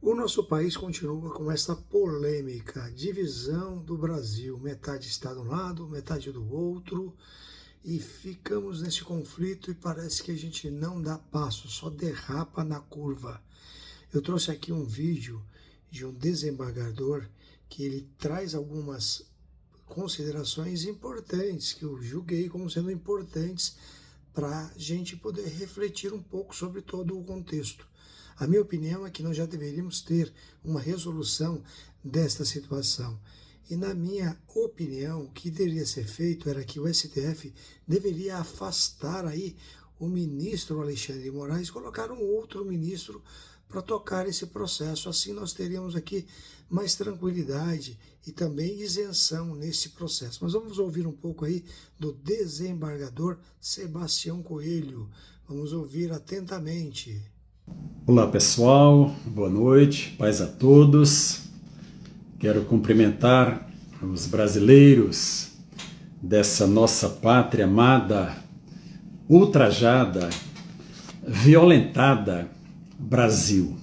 O nosso país continua com essa polêmica, divisão do Brasil, metade está de um lado, metade do outro, e ficamos nesse conflito e parece que a gente não dá passo, só derrapa na curva. Eu trouxe aqui um vídeo de um desembargador que ele traz algumas considerações importantes, que eu julguei como sendo importantes para a gente poder refletir um pouco sobre todo o contexto. A minha opinião é que nós já deveríamos ter uma resolução desta situação. E na minha opinião, o que deveria ser feito era que o STF deveria afastar aí o ministro Alexandre de Moraes e colocar um outro ministro para tocar esse processo. Assim nós teríamos aqui mais tranquilidade e também isenção nesse processo. Mas vamos ouvir um pouco aí do desembargador Sebastião Coelho. Vamos ouvir atentamente. Olá pessoal, boa noite, paz a todos. Quero cumprimentar os brasileiros dessa nossa pátria amada, ultrajada, violentada Brasil.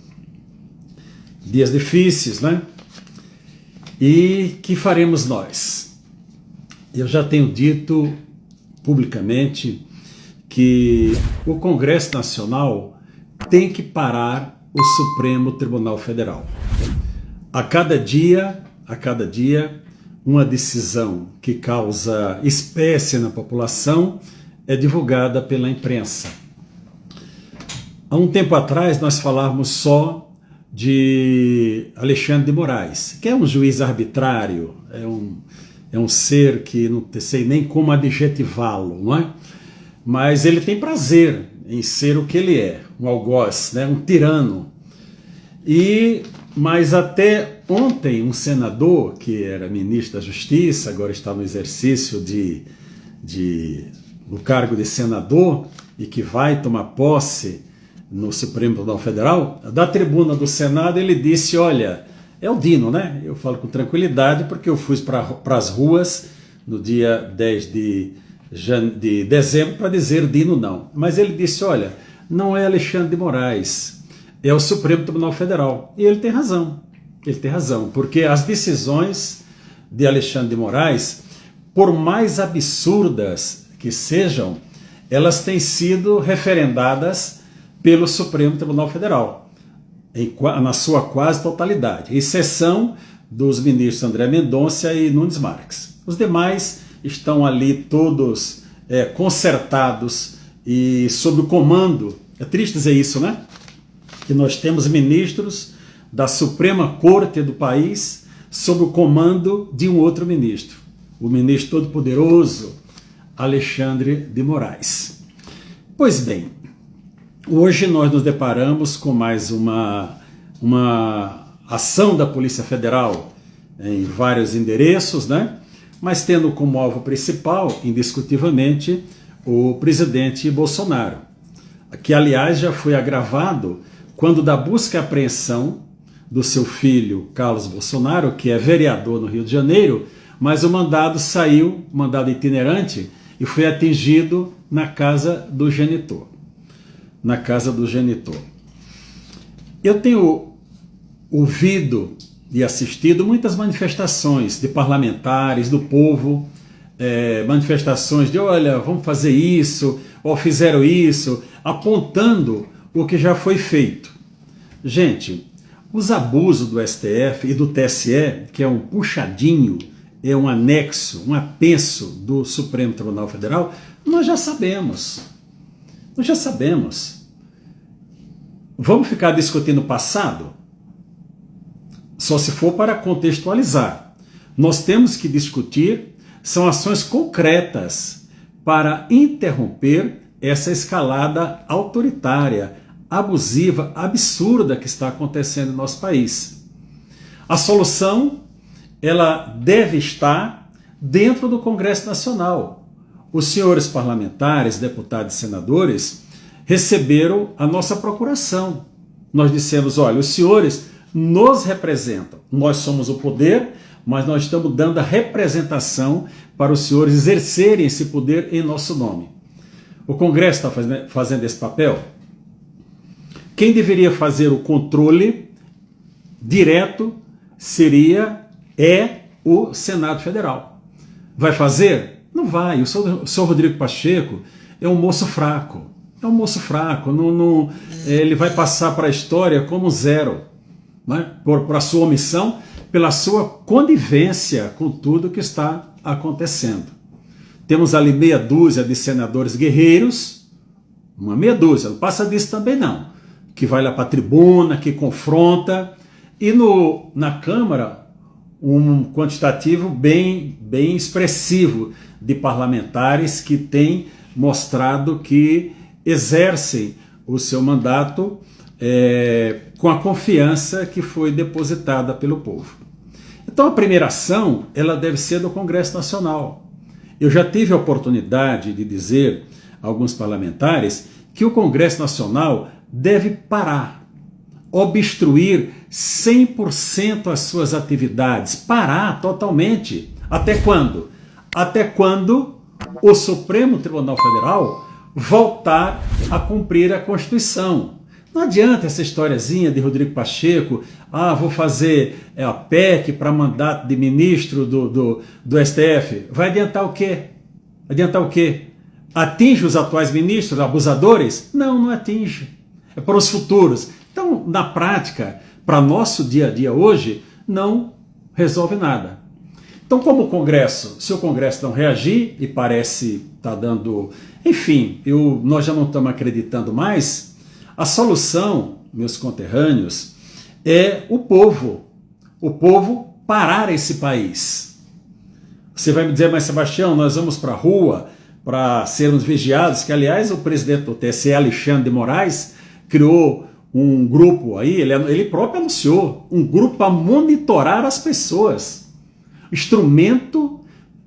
Dias difíceis, né? E que faremos nós? Eu já tenho dito publicamente que o Congresso Nacional tem que parar o Supremo Tribunal Federal. A cada dia, uma decisão que causa espécie na população é divulgada pela imprensa. Há um tempo atrás nós falávamos só de Alexandre de Moraes, que é um juiz arbitrário, é um ser que não sei nem como adjetivá-lo, não é? Mas ele tem prazer em ser o que ele é, um algoz, né? Um tirano. Mas até ontem um senador, que era ministro da Justiça, agora está no exercício do cargo de senador e que vai tomar posse no Supremo Tribunal Federal, da tribuna do Senado ele disse, olha, é o Dino, né? Eu falo com tranquilidade porque eu fui para as ruas no dia 10 de dezembro para dizer Dino não. Mas ele disse, olha, não é Alexandre de Moraes, é o Supremo Tribunal Federal. E ele tem razão, porque as decisões de Alexandre de Moraes, por mais absurdas que sejam, elas têm sido referendadas pelo Supremo Tribunal Federal, na sua quase totalidade, exceção dos ministros André Mendonça e Nunes Marques. Os demais estão ali todos concertados e sob o comando, é triste dizer isso, né? Que nós temos ministros da Suprema Corte do país sob o comando de um outro ministro, o ministro todo-poderoso Alexandre de Moraes. Pois bem, hoje nós nos deparamos com mais uma ação da Polícia Federal em vários endereços, né? Mas tendo como alvo principal, indiscutivelmente, o presidente Bolsonaro, que aliás já foi agravado quando da busca e apreensão do seu filho Carlos Bolsonaro, que é vereador no Rio de Janeiro, mas o mandado saiu, mandado itinerante, e foi atingido na casa do genitor. Eu tenho ouvido e assistido muitas manifestações de parlamentares, do povo, manifestações de, olha, vamos fazer isso, ou fizeram isso, apontando o que já foi feito. Gente, os abusos do STF e do TSE, que é um puxadinho, é um anexo, um apenso do Supremo Tribunal Federal, nós já sabemos. Vamos ficar discutindo o passado? Só se for para contextualizar. Nós temos que discutir, são ações concretas para interromper essa escalada autoritária, abusiva, absurda que está acontecendo no nosso país. A solução, ela deve estar dentro do Congresso Nacional. Os senhores parlamentares, deputados e senadores receberam a nossa procuração. Nós dissemos, olha, os senhores nos representam. Nós somos o poder, mas nós estamos dando a representação para os senhores exercerem esse poder em nosso nome. O Congresso está fazendo esse papel? Quem deveria fazer o controle direto é o Senado Federal. Vai fazer? Não vai. O senhor Rodrigo Pacheco é um moço fraco. É um moço fraco. Ele vai passar para a história como zero, né? Por a sua omissão, pela sua conivência com tudo que está acontecendo. Temos ali meia dúzia de senadores guerreiros, uma meia dúzia, não passa disso também não, que vai lá para a tribuna, que confronta, e na Câmara um quantitativo bem expressivo de parlamentares que têm mostrado que exercem o seu mandato com a confiança que foi depositada pelo povo. Então a primeira ação, ela deve ser do Congresso Nacional. Eu já tive a oportunidade de dizer a alguns parlamentares que o Congresso Nacional deve parar, obstruir 100% as suas atividades, parar totalmente. Até quando? Até quando o Supremo Tribunal Federal voltar a cumprir a Constituição. Não adianta essa historiazinha de Rodrigo Pacheco, vou fazer a PEC para mandato de ministro do STF. Vai adiantar o quê? Adiantar o quê? Atinge os atuais ministros abusadores? Não, não atinge. É para os futuros. Então, na prática, para nosso dia a dia hoje, não resolve nada. Então, como o Congresso, se o Congresso não reagir, e parece estar dando... Enfim, nós já não estamos acreditando mais, a solução, meus conterrâneos, é o povo parar esse país. Você vai me dizer, mas Sebastião, nós vamos para a rua para sermos vigiados, que aliás o presidente do TSE, Alexandre de Moraes, criou um grupo aí, ele próprio anunciou, um grupo para monitorar as pessoas. Instrumento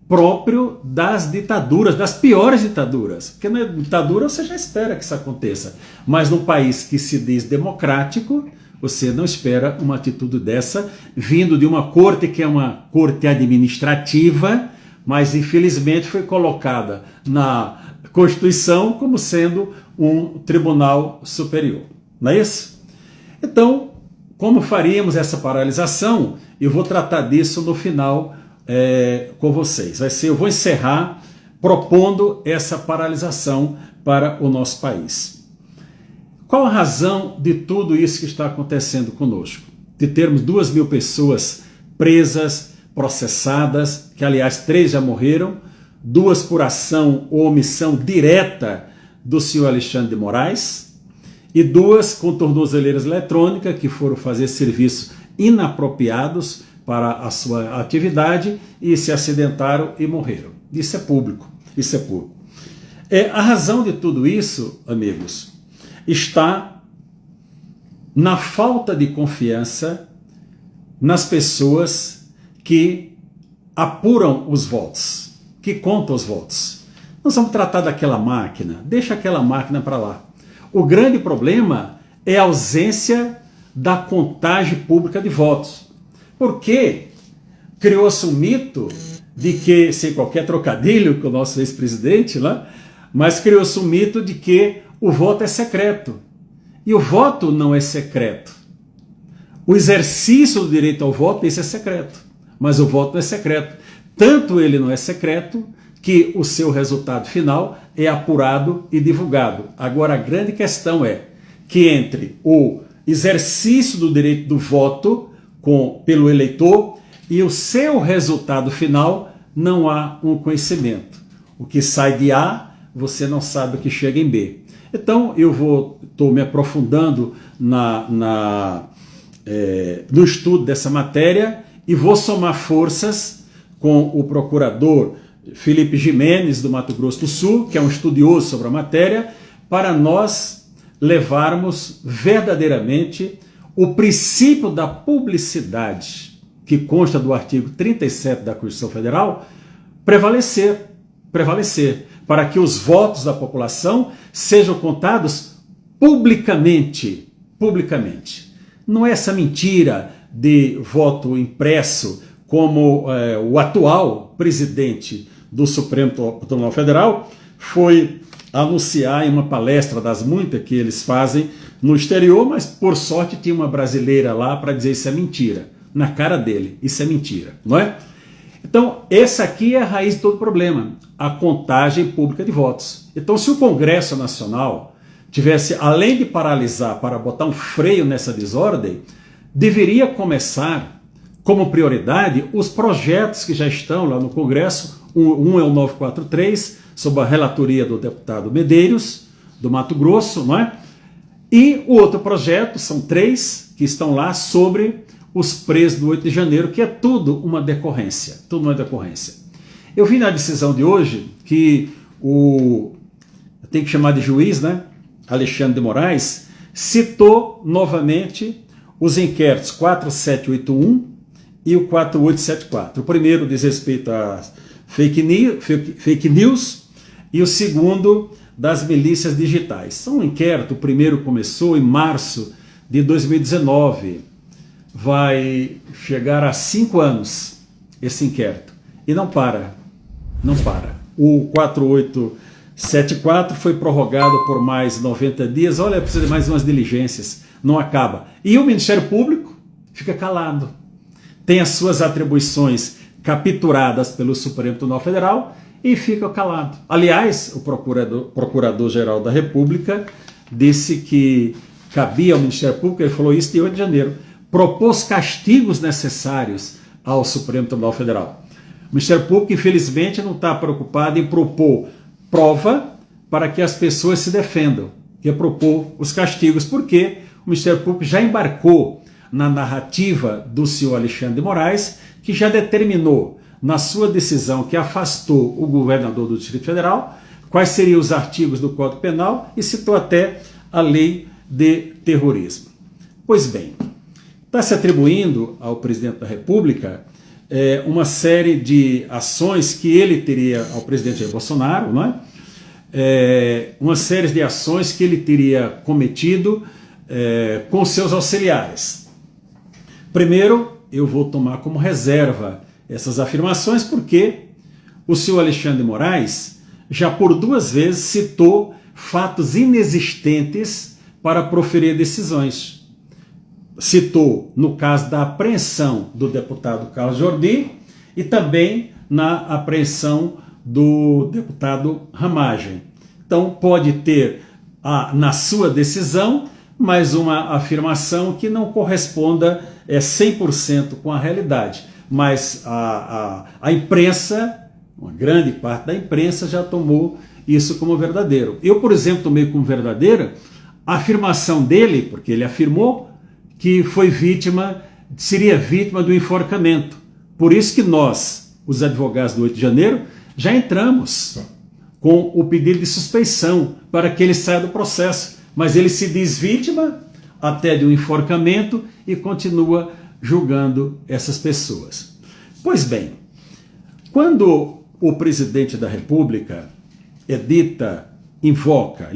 próprio das ditaduras, das piores ditaduras. Porque na ditadura você já espera que isso aconteça. Mas num país que se diz democrático, você não espera uma atitude dessa, vindo de uma corte que é uma corte administrativa, mas infelizmente foi colocada na Constituição como sendo um tribunal superior. Não é isso? Então, como faríamos essa paralisação? Eu vou tratar disso no final com vocês. Eu vou encerrar propondo essa paralisação para o nosso país. Qual a razão de tudo isso que está acontecendo conosco? De termos 2.000 pessoas presas, processadas, que aliás 3 já morreram, 2 por ação ou omissão direta do senhor Alexandre de Moraes, e 2 com tornozeleiras eletrônicas que foram fazer serviços inapropriados para a sua atividade e se acidentaram e morreram. Isso é público, isso é público. A razão de tudo isso, amigos, está na falta de confiança nas pessoas que apuram os votos, que contam os votos. Nós vamos tratar daquela máquina, deixa aquela máquina para lá. O grande problema é a ausência da contagem pública de votos. Porque criou-se um mito de que, sem qualquer trocadilho com o nosso ex-presidente lá, mas criou-se um mito de que o voto é secreto. E o voto não é secreto. O exercício do direito ao voto, isso é secreto. Mas o voto não é secreto. Tanto ele não é secreto que o seu resultado final é apurado e divulgado. Agora, a grande questão é que entre o exercício do direito do voto pelo eleitor e o seu resultado final, não há um conhecimento. O que sai de A, você não sabe o que chega em B. Então, estou me aprofundando no estudo dessa matéria e vou somar forças com o procurador Felipe Jimenez, do Mato Grosso do Sul, que é um estudioso sobre a matéria, para nós levarmos verdadeiramente o princípio da publicidade, que consta do artigo 37 da Constituição Federal, prevalecer, para que os votos da população sejam contados publicamente. Não é essa mentira de voto impresso, como o atual presidente do Supremo Tribunal Federal foi anunciar em uma palestra das muitas que eles fazem no exterior, mas por sorte tinha uma brasileira lá para dizer isso é mentira, na cara dele, isso é mentira, não é? Então, essa aqui é a raiz de todo o problema, a contagem pública de votos. Então, se o Congresso Nacional tivesse, além de paralisar para botar um freio nessa desordem, deveria começar como prioridade os projetos que já estão lá no Congresso. Um é o 943, sob a relatoria do deputado Medeiros, do Mato Grosso, não é? E o outro projeto, são 3 que estão lá sobre os presos do 8 de janeiro, que é tudo uma decorrência, tudo uma decorrência. Eu vi na decisão de hoje que tem que chamar de juiz, né? Alexandre de Moraes, citou novamente os inquéritos 4781 e o 4874. O primeiro diz respeito a fake news e o segundo das milícias digitais. São um inquérito, o primeiro começou em março de 2019, vai chegar a 5 anos esse inquérito, e não para, não para. O 4874 foi prorrogado por mais 90 dias, olha, precisa de mais umas diligências, não acaba. E o Ministério Público fica calado, tem as suas atribuições capturadas pelo Supremo Tribunal Federal e fica calado. Aliás, o Procurador-Geral da República disse que cabia ao Ministério Público, ele falou isso de 8 de janeiro, propôs castigos necessários ao Supremo Tribunal Federal. O Ministério Público, infelizmente, não está preocupado em propor prova para que as pessoas se defendam, que é propor os castigos, porque o Ministério Público já embarcou na narrativa do senhor Alexandre de Moraes, que já determinou na sua decisão que afastou o governador do Distrito Federal, quais seriam os artigos do Código Penal e citou até a lei de terrorismo. Pois bem, está se atribuindo ao presidente da República uma série de ações que ele teria, ao presidente Jair Bolsonaro, não é? Uma série de ações que ele teria cometido com seus auxiliares. Primeiro, eu vou tomar como reserva essas afirmações porque o senhor Alexandre de Moraes já por 2 vezes citou fatos inexistentes para proferir decisões. Citou no caso da apreensão do deputado Carlos Jordi e também na apreensão do deputado Ramagem. Então pode ter na sua decisão mais uma afirmação que não corresponda 100% com a realidade. Mas a imprensa, uma grande parte da imprensa já tomou isso como verdadeiro. Eu, por exemplo, tomei como verdadeira a afirmação dele, porque ele afirmou que seria vítima do enforcamento. Por isso que nós, os advogados do 8 de janeiro, já entramos com o pedido de suspeição para que ele saia do processo. Mas ele se diz vítima até de um enforcamento e continua julgando essas pessoas. Pois bem, quando o presidente da República ele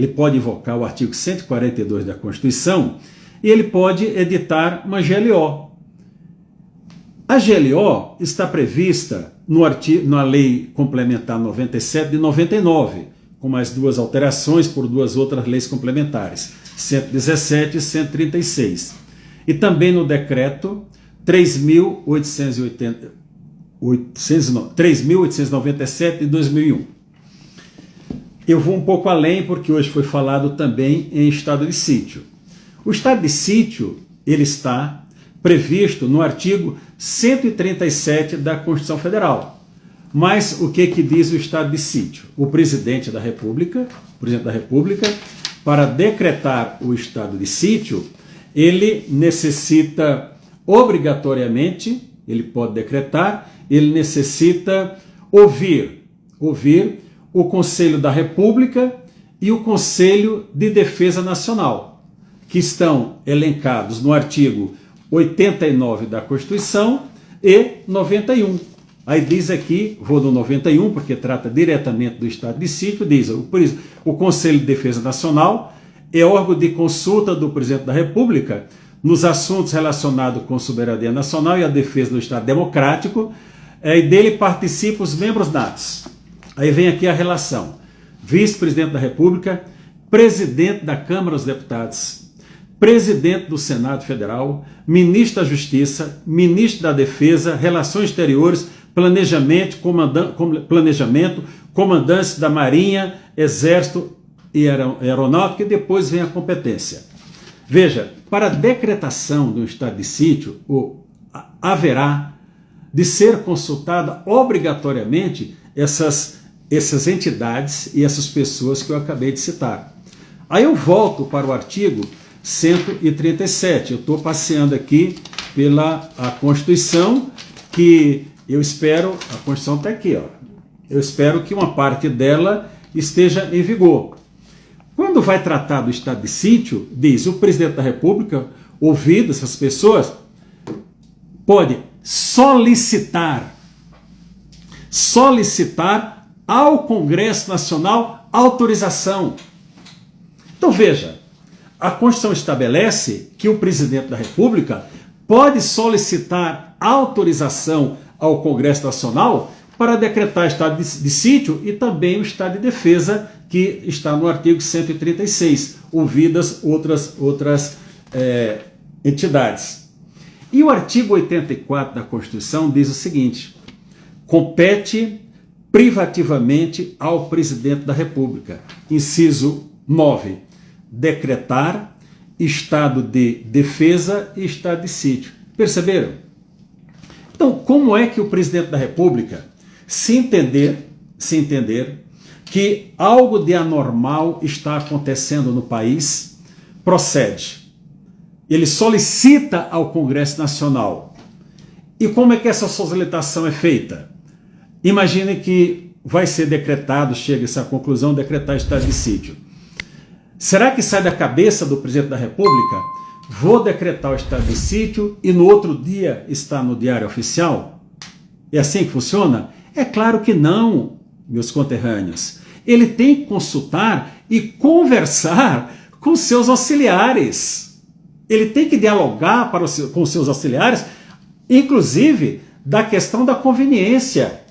pode invocar o artigo 142 da Constituição e ele pode editar uma GLO. A GLO está prevista na Lei Complementar 97 de 99, com mais 2 alterações por 2 outras leis complementares, 117 e 136. E também no decreto 3.897 de 2001. Eu vou um pouco além porque hoje foi falado também em estado de sítio. O estado de sítio ele está previsto no artigo 137 da Constituição Federal. Mas o que diz o estado de sítio? O presidente da República, para decretar o estado de sítio, ele necessita obrigatoriamente, ele pode decretar, ele necessita ouvir o Conselho da República e o Conselho de Defesa Nacional, que estão elencados no artigo 89 da Constituição e 91. Aí diz aqui, vou no 91, porque trata diretamente do estado de sítio, diz o Conselho de Defesa Nacional é órgão de consulta do presidente da República nos assuntos relacionados com a soberania nacional e a defesa do Estado democrático, e dele participam os membros natos. Aí vem aqui a relação: vice-presidente da República, presidente da Câmara dos Deputados, presidente do Senado Federal, ministro da Justiça, ministro da Defesa, Relações Exteriores, Planejamento, comandantes da Marinha, Exército e Aeronáutica, e depois vem a competência. Veja, para a decretação do estado de sítio, haverá de ser consultada obrigatoriamente essas entidades e essas pessoas que eu acabei de citar. Aí eu volto para o artigo 137. Eu estou passeando aqui pela a Constituição, que eu espero, a Constituição está aqui, ó. Eu espero que uma parte dela esteja em vigor. Quando vai tratar do estado de sítio, diz: o presidente da República, ouvido essas pessoas, pode solicitar ao Congresso Nacional autorização. Então veja, a Constituição estabelece que o presidente da República pode solicitar autorização ao Congresso Nacional para decretar estado de sítio e também o estado de defesa, que está no artigo 136, ouvidas outras entidades. E o artigo 84 da Constituição diz o seguinte: compete privativamente ao presidente da República, inciso 9, decretar estado de defesa e estado de sítio. Perceberam? Então, como é que o presidente da República, se entender que algo de anormal está acontecendo no país, procede? Ele solicita ao Congresso Nacional. E como é que essa solicitação é feita? Imagine que vai ser decretado, chega a essa conclusão, decretar estado de sítio. Será que sai da cabeça do presidente da República: vou decretar o estado de sítio e no outro dia está no Diário Oficial? É assim que funciona? É claro que não, meus conterrâneos. Ele tem que consultar e conversar com seus auxiliares. Ele tem que dialogar com seus auxiliares, inclusive da questão da conveniência,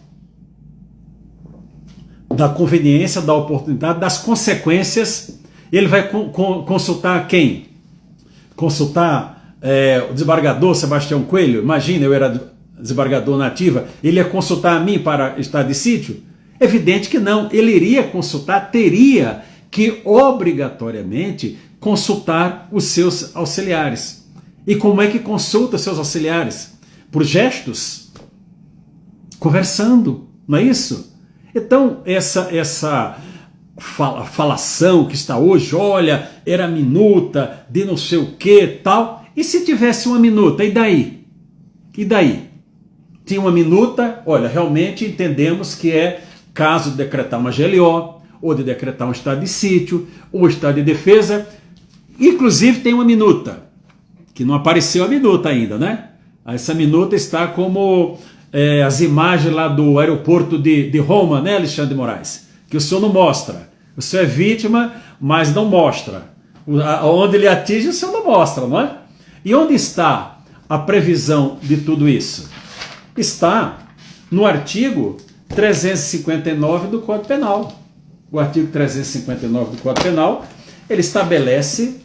da oportunidade, das consequências. Ele vai consultar quem? Consultar o desembargador Sebastião Coelho? Imagina, eu era desembargador na ativa, ele ia consultar a mim para estado de sítio? Evidente que não. Ele iria consultar, teria que obrigatoriamente consultar os seus auxiliares. E como é que consulta os seus auxiliares? Por gestos? Conversando, não é isso? Então, essa falação que está hoje, olha, era minuta de não sei o que, tal. E se tivesse uma minuta, e daí? E daí? Tinha uma minuta, olha, realmente entendemos que é caso de decretar uma GLO, ou de decretar um estado de sítio, ou estado de defesa. Inclusive tem uma minuta, que não apareceu a minuta ainda, né? Essa minuta está como as imagens lá do aeroporto de Roma, né, Alexandre de Moraes? Que o senhor não mostra. O senhor é vítima, mas não mostra. Onde ele atinge, o senhor não mostra, não é? E onde está a previsão de tudo isso? Está no artigo 359 do Código Penal. O artigo 359 do Código Penal, ele estabelece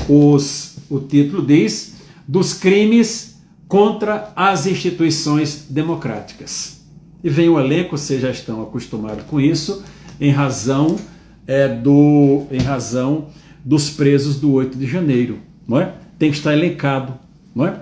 o título diz, dos crimes contra as instituições democráticas. E vem o elenco, vocês já estão acostumados com isso, em razão dos presos do 8 de janeiro. Não é? Tem que estar elencado. Não é?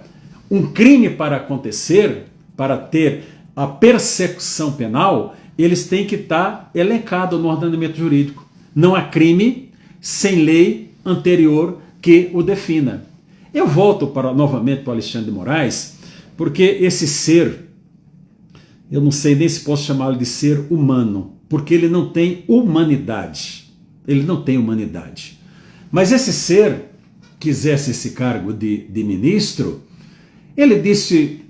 Um crime para acontecer, para ter a persecução penal, eles têm que estar elencados no ordenamento jurídico. Não há crime sem lei anterior que o defina. Eu volto novamente para o Alexandre de Moraes, porque esse ser, eu não sei nem se posso chamá-lo de ser humano, porque ele não tem humanidade. Ele não tem humanidade. Mas esse ser, quisesse esse cargo de ministro, ele disse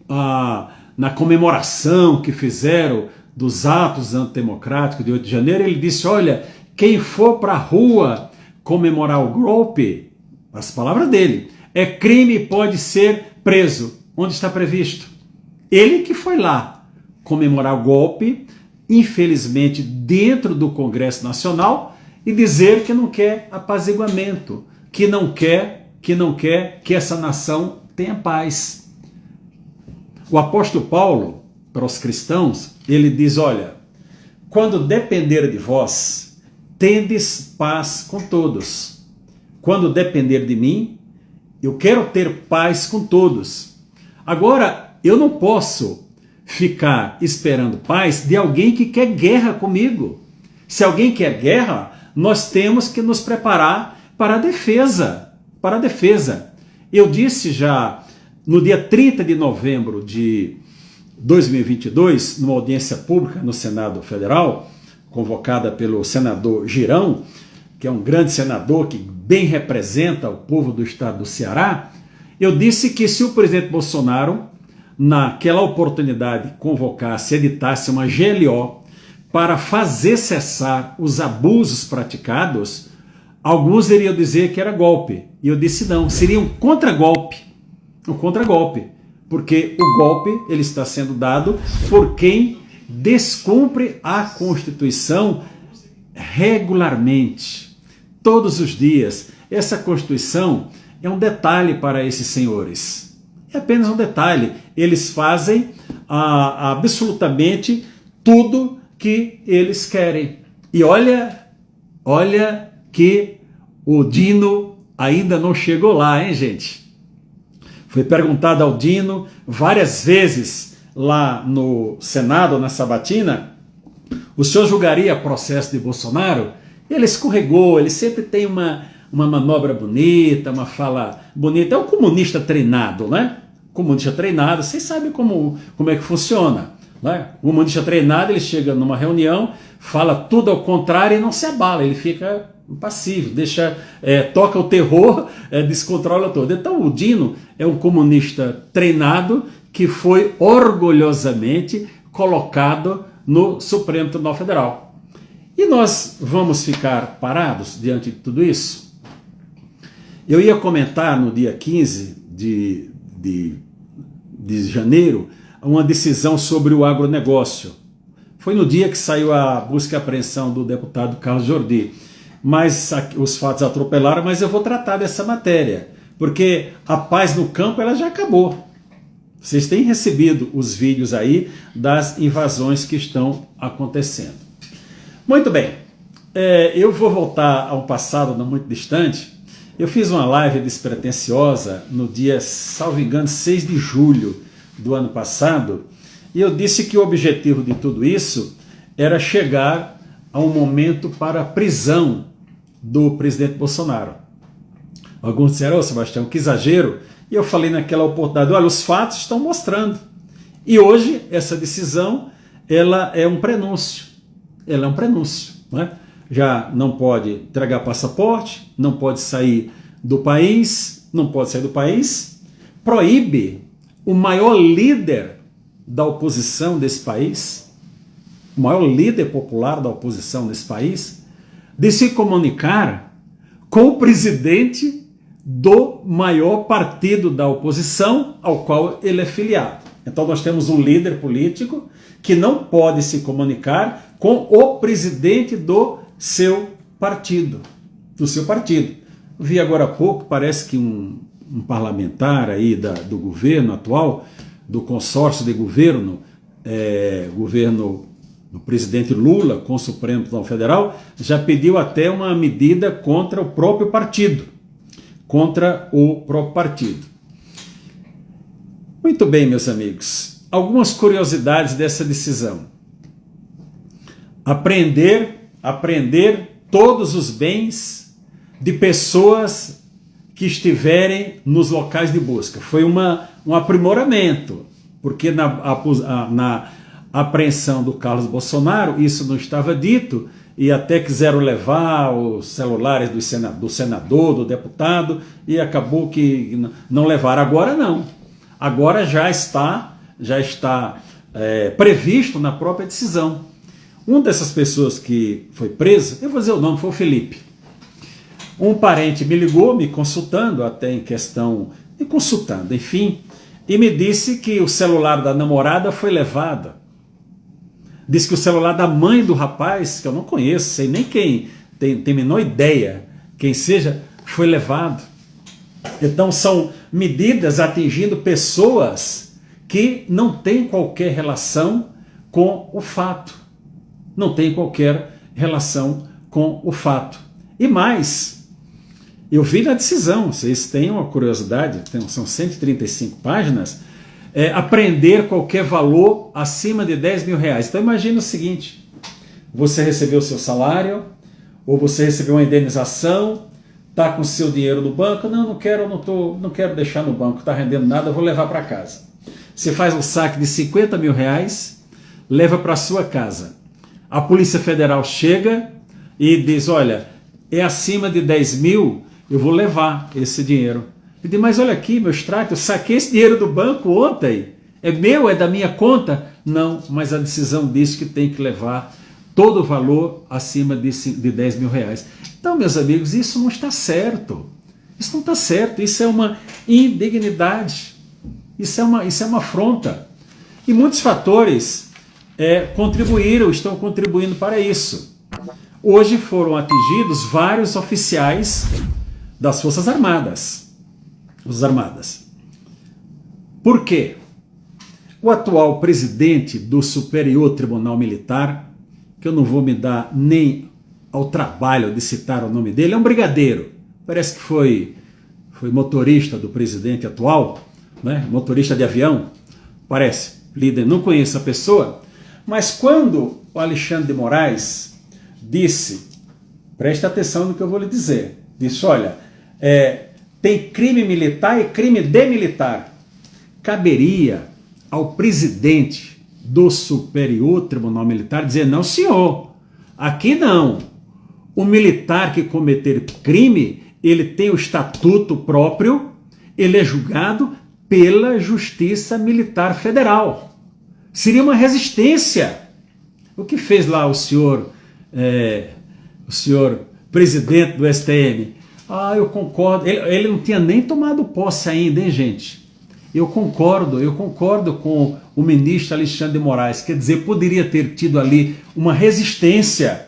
na comemoração que fizeram dos atos antidemocráticos de 8 de janeiro, ele disse, olha, quem for para a rua comemorar o golpe, as palavras dele, é crime e pode ser preso. Onde está previsto? Ele que foi lá comemorar o golpe, infelizmente dentro do Congresso Nacional, e dizer que não quer apaziguamento, que não quer que essa nação tenha paz. O apóstolo Paulo, para os cristãos, ele diz, olha, quando depender de vós, tendes paz com todos. Quando depender de mim, eu quero ter paz com todos. Agora, eu não posso ficar esperando paz de alguém que quer guerra comigo. Se alguém quer guerra, nós temos que nos preparar para a defesa. Para a defesa. Eu disse já no dia 30 de novembro de 2022, numa audiência pública no Senado Federal, convocada pelo senador Girão, que é um grande senador que bem representa o povo do estado do Ceará, eu disse que se o presidente Bolsonaro, naquela oportunidade, convocasse, editasse uma GLO para fazer cessar os abusos praticados, alguns iriam dizer que era golpe. E eu disse não, seria um contragolpe. Um contragolpe. Porque o golpe ele está sendo dado por quem descumpre a Constituição regularmente, todos os dias. Essa Constituição é um detalhe para esses senhores. É apenas um detalhe. Eles fazem absolutamente tudo que eles querem. E olha que o Dino ainda não chegou lá, hein, gente? Foi perguntado ao Dino várias vezes lá no Senado, na sabatina, o senhor julgaria processo de Bolsonaro? Ele escorregou, ele sempre tem uma manobra bonita, uma fala bonita. É um comunista treinado, né? Comunista treinado, vocês sabem como é que funciona, né? O comunista treinado, ele chega numa reunião, fala tudo ao contrário e não se abala, ele fica passivo, toca o terror, descontrola todo. Então o Dino é um comunista treinado que foi orgulhosamente colocado no Supremo Tribunal Federal. E nós vamos ficar parados diante de tudo isso? Eu ia comentar no dia 15 de janeiro uma decisão sobre o agronegócio. Foi no dia que saiu a busca e apreensão do deputado Carlos Jordi. Mas os fatos atropelaram, mas eu vou tratar dessa matéria, porque a paz no campo ela já acabou. Vocês têm recebido os vídeos aí das invasões que estão acontecendo. Muito bem, eu vou voltar ao passado não muito distante. Eu fiz uma live despretensiosa no dia, salvo engano, 6 de julho do ano passado, e eu disse que o objetivo de tudo isso era chegar a um momento para a prisão do presidente Bolsonaro. Alguns disseram, Sebastião, que exagero. E eu falei naquela oportunidade, olha, os fatos estão mostrando. E hoje, essa decisão, ela é um prenúncio. Ela é um prenúncio, né? Já não pode entregar passaporte, não pode sair do país, proíbe o maior líder da oposição desse país, o maior líder popular da oposição desse país, de se comunicar com o presidente do maior partido da oposição ao qual ele é filiado. Então nós temos um líder político que não pode se comunicar com o presidente do seu partido. Vi agora há pouco, parece que um parlamentar aí do governo atual, do consórcio de governo do presidente Lula com o Supremo Tribunal Federal, já pediu até uma medida contra o próprio partido. Muito bem, meus amigos. Algumas curiosidades dessa decisão. Apreender todos os bens de pessoas que estiverem nos locais de busca. Foi um aprimoramento, porque na apreensão do Carlos Bolsonaro, isso não estava dito, e até quiseram levar os celulares do senador, do deputado, e acabou que não levaram. Agora não. Agora já está previsto na própria decisão. Uma dessas pessoas que foi presa, eu vou dizer o nome, foi o Felipe. Um parente me ligou, me consultando, até em questão, enfim, e me disse que o celular da namorada foi levado. Diz que o celular da mãe do rapaz, que eu não conheço, sei nem quem, tem a menor ideia quem seja, foi levado. Então são medidas atingindo pessoas que não têm qualquer relação com o fato. Não tem qualquer relação com o fato. E mais, eu vi na decisão, vocês têm uma curiosidade, são 135 páginas, apreender qualquer valor acima de 10 mil reais. Então imagine o seguinte, você recebeu o seu salário, ou você recebeu uma indenização, está com o seu dinheiro no banco, não quero deixar no banco, está rendendo nada, eu vou levar para casa. Você faz um saque de 50 mil reais, leva para sua casa. A Polícia Federal chega e diz, olha, é acima de 10 mil, eu vou levar esse dinheiro. Ele diz, mas olha aqui, meu extrato, eu saquei esse dinheiro do banco ontem, é meu, é da minha conta? Não, mas a decisão diz que tem que levar todo o valor acima de 10 mil reais. Então, meus amigos, isso não está certo. Isso não está certo, isso é uma indignidade, isso é uma afronta. E muitos fatores estão contribuindo para isso. Hoje foram atingidos vários oficiais das Forças Armadas. Por quê? O atual presidente do Superior Tribunal Militar, que eu não vou me dar nem ao trabalho de citar o nome dele, é um brigadeiro. Parece que foi motorista do presidente atual, né? Motorista de avião, parece. Líder, não conheço a pessoa, mas quando o Alexandre de Moraes disse, preste atenção no que eu vou lhe dizer, disse, olha, tem crime militar e crime demilitar. Caberia ao presidente do Superior Tribunal Militar dizer, não senhor, aqui não. O militar que cometer crime, ele tem o estatuto próprio, ele é julgado pela Justiça Militar Federal. Seria uma resistência. O que fez lá o senhor presidente do STM? Eu concordo. Ele não tinha nem tomado posse ainda, hein, gente? Eu concordo com o ministro Alexandre de Moraes. Quer dizer, poderia ter tido ali uma resistência.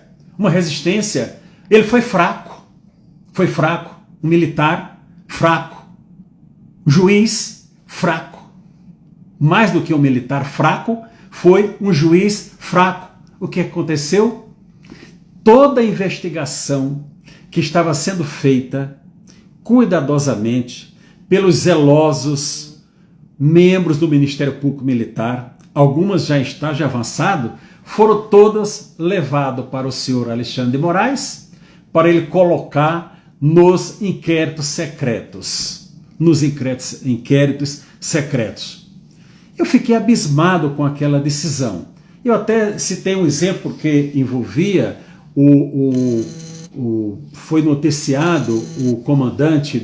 Ele foi fraco. Um militar fraco. Um juiz fraco. Mais do que um militar fraco, foi um juiz fraco. O que aconteceu? Toda a investigação que estava sendo feita cuidadosamente pelos zelosos membros do Ministério Público Militar, algumas já em estágio avançado, foram todas levadas para o senhor Alexandre de Moraes para ele colocar nos inquéritos secretos. Eu fiquei abismado com aquela decisão. Eu até citei um exemplo que envolvia foi noticiado o comandante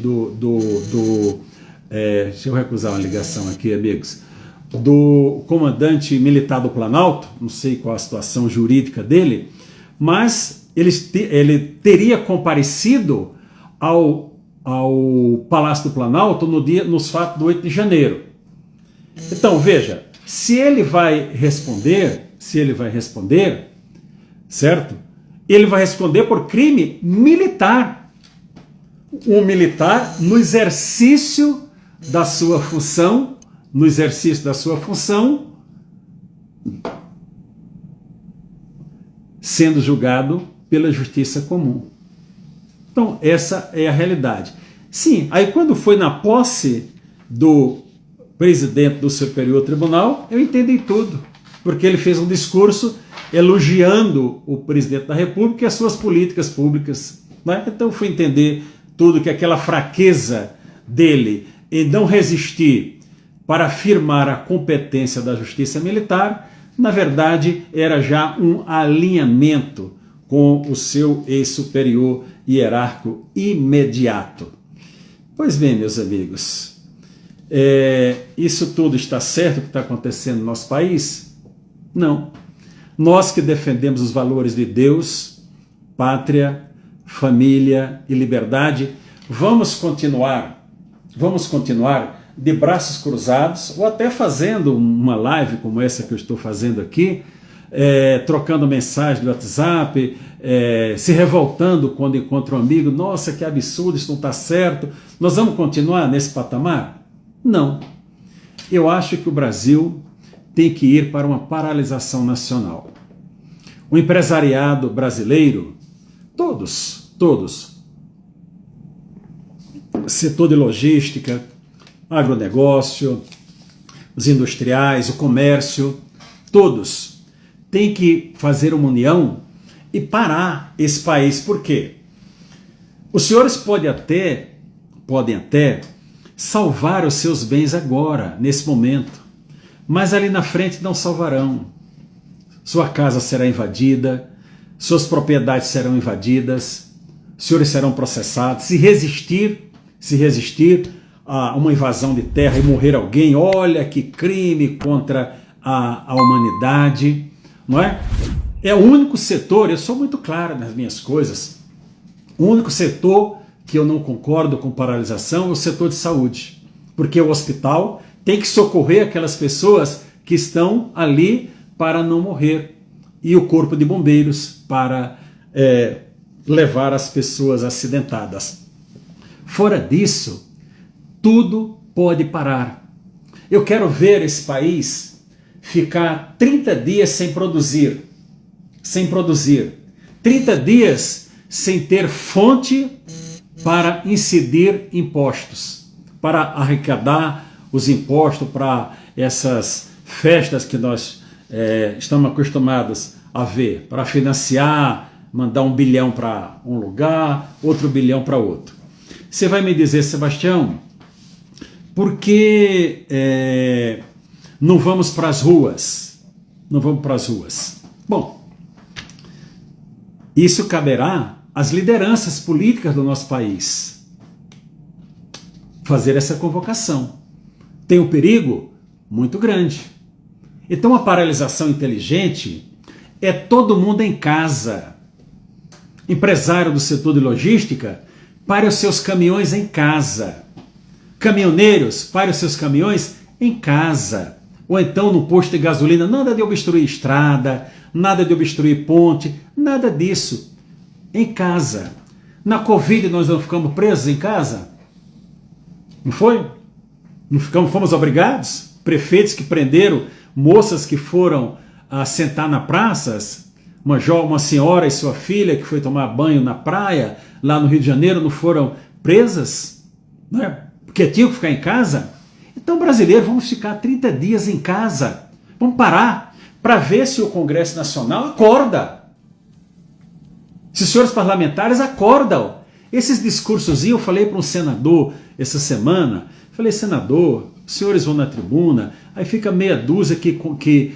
deixa eu recusar uma ligação aqui, amigos, do comandante militar do Planalto, não sei qual a situação jurídica dele, mas ele teria comparecido ao Palácio do Planalto nos fatos do 8 de janeiro. Então, veja, se ele vai responder, certo? Ele vai responder por crime militar. Um militar no exercício da sua função, sendo julgado pela justiça comum. Então, essa é a realidade. Sim, aí quando foi na posse do presidente do Superior Tribunal, eu entendi tudo, porque ele fez um discurso elogiando o presidente da República e as suas políticas públicas, né? Então eu fui entender tudo, que aquela fraqueza dele em não resistir para afirmar a competência da justiça militar, na verdade era já um alinhamento com o seu ex-superior hierárquico imediato. Pois bem, meus amigos, isso tudo está certo que está acontecendo no nosso país? Não. Nós que defendemos os valores de Deus, pátria, família e liberdade, vamos continuar de braços cruzados, ou até fazendo uma live como essa que eu estou fazendo aqui, trocando mensagem do WhatsApp, se revoltando quando encontra um amigo. Nossa, que absurdo, isso não está certo. Nós vamos continuar nesse patamar? Não. Eu acho que o Brasil tem que ir para uma paralisação nacional. O empresariado brasileiro, todos, setor de logística, agronegócio, os industriais, o comércio, todos têm que fazer uma união e parar esse país. Por quê? Os senhores podem até salvar os seus bens agora, nesse momento, mas ali na frente não salvarão. Sua casa será invadida, suas propriedades serão invadidas, os senhores serão processados. Se resistir a uma invasão de terra e morrer alguém, olha que crime contra a humanidade, não é? É o único setor, eu sou muito claro nas minhas coisas, o único setor que eu não concordo com paralisação é o setor de saúde, porque o hospital tem que socorrer aquelas pessoas que estão ali para não morrer, e o corpo de bombeiros para levar as pessoas acidentadas. Fora disso, tudo pode parar. Eu quero ver esse país ficar 30 dias sem produzir, 30 dias sem ter fonte para incidir impostos, para arrecadar os impostos para essas festas que nós estamos acostumados a ver, para financiar, mandar 1 bilhão para um lugar, outro bilhão para outro. Você vai me dizer, Sebastião, por que não vamos para as ruas? Não vamos para as ruas. Bom, isso caberá às lideranças políticas do nosso país fazer essa convocação. Tem um perigo muito grande. Então a paralisação inteligente é todo mundo em casa. Empresário do setor de logística, pare os seus caminhões em casa. Caminhoneiros, pare os seus caminhões em casa. Ou então no posto de gasolina, nada de obstruir estrada, nada de obstruir ponte, nada disso. Em casa. Na Covid nós não ficamos presos em casa? Não foi? Não fomos obrigados? Prefeitos que prenderam moças que foram sentar na praça, uma senhora e sua filha que foi tomar banho na praia, lá no Rio de Janeiro, não foram presas? Não é? Porque tinham que ficar em casa? Então, brasileiros, vamos ficar 30 dias em casa. Vamos parar para ver se o Congresso Nacional acorda. Se os senhores parlamentares acordam. Esses discursos, eu falei para um senador essa semana, falei, senador, os senhores vão na tribuna, aí fica meia dúzia que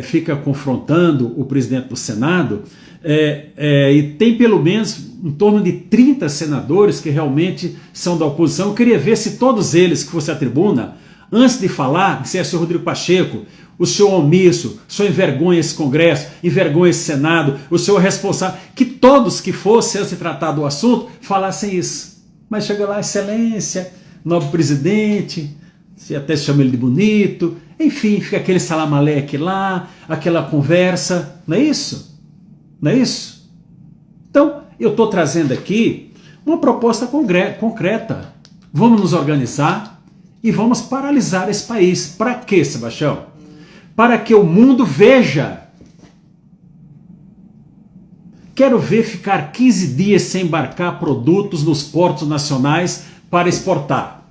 fica confrontando o presidente do Senado, e tem pelo menos em torno de 30 senadores que realmente são da oposição. Eu queria ver se todos eles que fossem à tribuna, antes de falar, dissesse, senhor Rodrigo Pacheco, o senhor omisso, o senhor envergonha esse Congresso, envergonha esse Senado, o senhor é responsável, que todos que fossem, antes de tratar do assunto, falassem isso. Mas chega lá, excelência, nobre presidente, se até se chama ele de bonito, enfim, fica aquele salamaleque lá, aquela conversa, não é isso? Não é isso? Então, eu estou trazendo aqui uma proposta concreta. Vamos nos organizar e vamos paralisar esse país. Para quê, Sebastião? Para que o mundo veja. Quero ver ficar 15 dias sem embarcar produtos nos portos nacionais para exportar.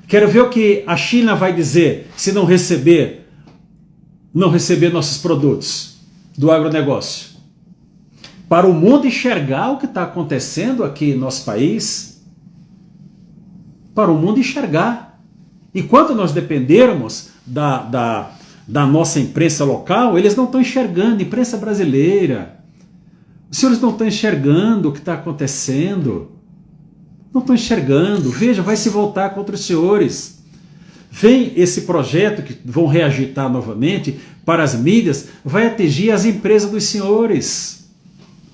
Quero ver o que a China vai dizer se não receber nossos produtos do agronegócio. Para o mundo enxergar o que está acontecendo aqui no nosso país, para o mundo enxergar. Enquanto nós dependermos da nossa imprensa local, eles não estão enxergando, imprensa brasileira. Os senhores não estão enxergando o que está acontecendo. Não estão enxergando. Veja, vai se voltar contra os senhores. Vem esse projeto que vão reagitar novamente para as mídias, vai atingir as empresas dos senhores.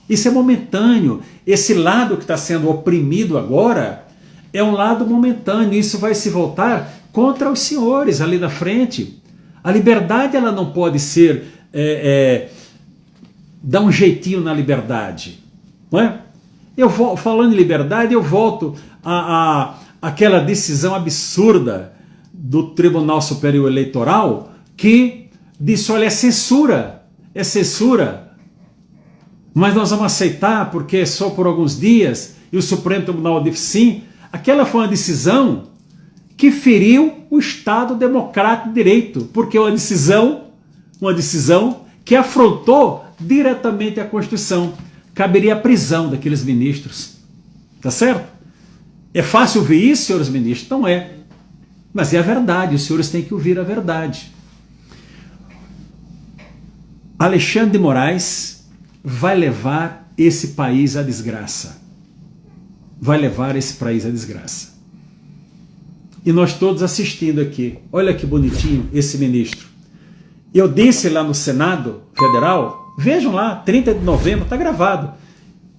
Isso é momentâneo. Esse lado que está sendo oprimido agora é um lado momentâneo. Isso vai se voltar contra os senhores ali na frente. A liberdade ela não pode ser dá um jeitinho na liberdade, não é? Falando em liberdade, eu volto àquela decisão absurda do Tribunal Superior Eleitoral que disse, olha, é censura, mas nós vamos aceitar porque é só por alguns dias, e o Supremo Tribunal disse sim. Aquela foi uma decisão que feriu o Estado Democrático de Direito, porque é uma decisão que afrontou diretamente a Constituição. Caberia a prisão daqueles ministros. Tá certo? É fácil ouvir isso, senhores ministros? Não é. Mas é a verdade, os senhores têm que ouvir a verdade. Alexandre de Moraes vai levar esse país à desgraça. Vai levar esse país à desgraça. E nós todos assistindo aqui. Olha que bonitinho esse ministro. Eu disse lá no Senado Federal, vejam lá, 30 de novembro, está gravado.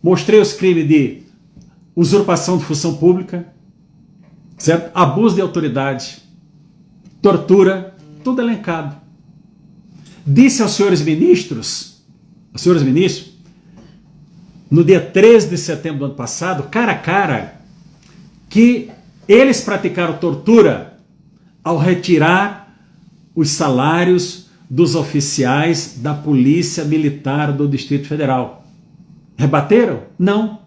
Mostrei os crimes de usurpação de função pública, certo? Abuso de autoridade, tortura, tudo elencado. Disse aos senhores ministros, no dia 13 de setembro do ano passado, cara a cara, que eles praticaram tortura ao retirar os salários dos oficiais da Polícia Militar do Distrito Federal. Rebateram? Não.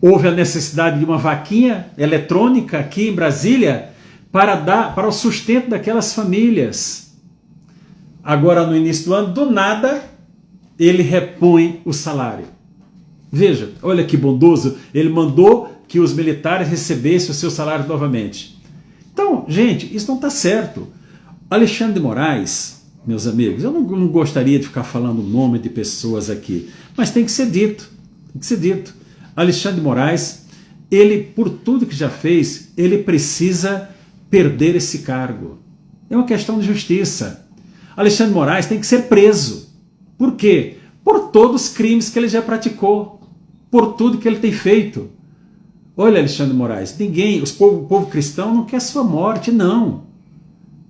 Houve a necessidade de uma vaquinha eletrônica aqui em Brasília para o sustento daquelas famílias. Agora, no início do ano, do nada, ele repõe o salário. Veja, olha que bondoso, ele mandou que os militares recebessem o seu salário novamente. Então, gente, isso não está certo. Alexandre de Moraes, meus amigos, eu não gostaria de ficar falando o nome de pessoas aqui, mas tem que ser dito, Alexandre de Moraes, ele, por tudo que já fez, ele precisa perder esse cargo. É uma questão de justiça. Alexandre de Moraes tem que ser preso. Por quê? Por todos os crimes que ele já praticou, por tudo que ele tem feito. Olha, Alexandre de Moraes, o povo cristão não quer sua morte, não.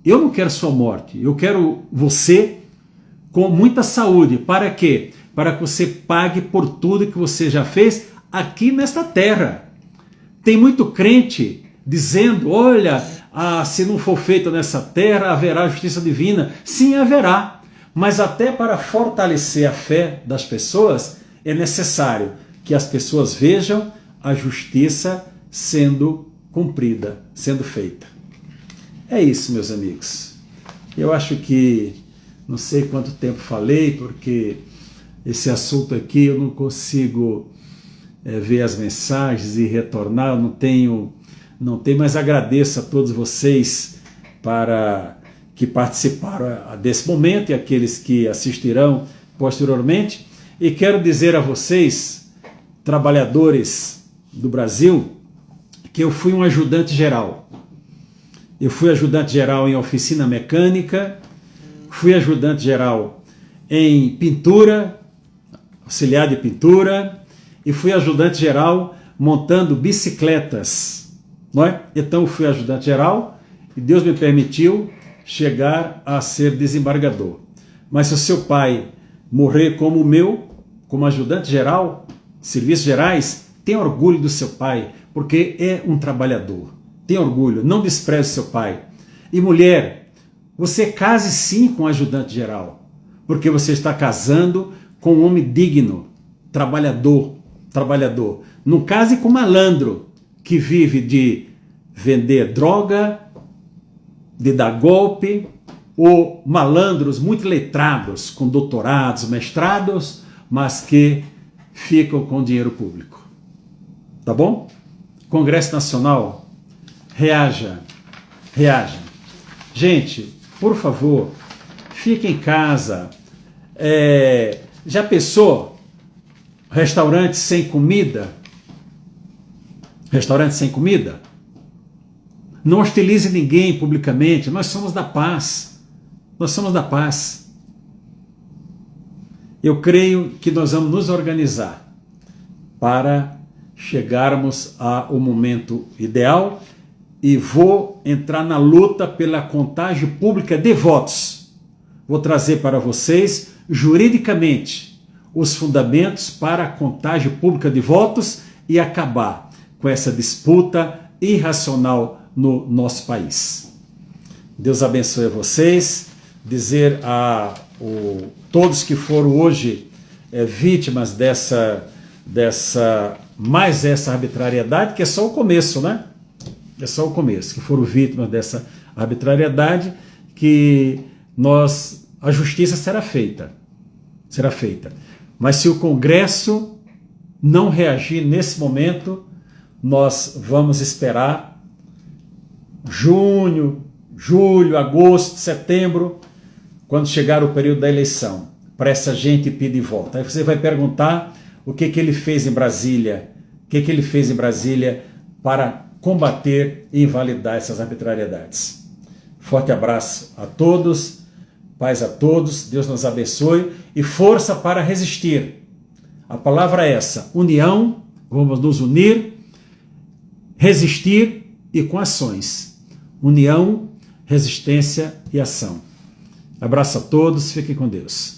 Eu não quero sua morte, eu quero você com muita saúde. Para quê? Para que você pague por tudo que você já fez aqui nesta terra. Tem muito crente dizendo, olha, se não for feito nessa terra, haverá justiça divina. Sim, haverá. Mas até para fortalecer a fé das pessoas, é necessário que as pessoas vejam a justiça sendo cumprida, sendo feita. É isso, meus amigos. Eu acho que, não sei quanto tempo falei, porque esse assunto aqui eu não consigo ver as mensagens e retornar, eu não tenho, mas agradeço a todos vocês que participaram desse momento e aqueles que assistirão posteriormente. E quero dizer a vocês, trabalhadores do Brasil, que eu fui um ajudante geral. Eu fui ajudante geral em oficina mecânica, fui ajudante geral em pintura, auxiliar de pintura, e fui ajudante geral montando bicicletas, não é? Então fui ajudante geral e Deus me permitiu chegar a ser desembargador. Mas se o seu pai morrer como o meu, como ajudante geral, serviços gerais, tenha orgulho do seu pai, porque é um trabalhador. Tenha orgulho, não despreze seu pai. E mulher, você case sim com um ajudante geral, porque você está casando com um homem digno, trabalhador. Não case com malandro, que vive de vender droga, de dar golpe, ou malandros muito letrados, com doutorados, mestrados, mas que ficam com dinheiro público. Tá bom? Congresso Nacional, reaja. Gente, por favor, fique em casa. Já pensou? Restaurante sem comida? Restaurante sem comida? Não hostilize ninguém publicamente. Nós somos da paz. Eu creio que nós vamos nos organizar para chegarmos ao momento ideal e vou entrar na luta pela contagem pública de votos. vou trazer para vocês, juridicamente, os fundamentos para a contagem pública de votos e acabar com essa disputa irracional no nosso país. Deus abençoe a vocês, dizer a todos que foram hoje vítimas dessa arbitrariedade, que é só o começo, né? É só o começo, que foram vítimas dessa arbitrariedade, que a justiça será feita. Mas se o Congresso não reagir nesse momento, nós vamos esperar junho, julho, agosto, setembro, quando chegar o período da eleição, para essa gente pedir voto. Aí você vai perguntar o que ele fez em Brasília, para combater e invalidar essas arbitrariedades. Forte abraço a todos, paz a todos, Deus nos abençoe e força para resistir. A palavra é essa, união, vamos nos unir, resistir e com ações. União, resistência e ação. Abraço a todos, fiquem com Deus.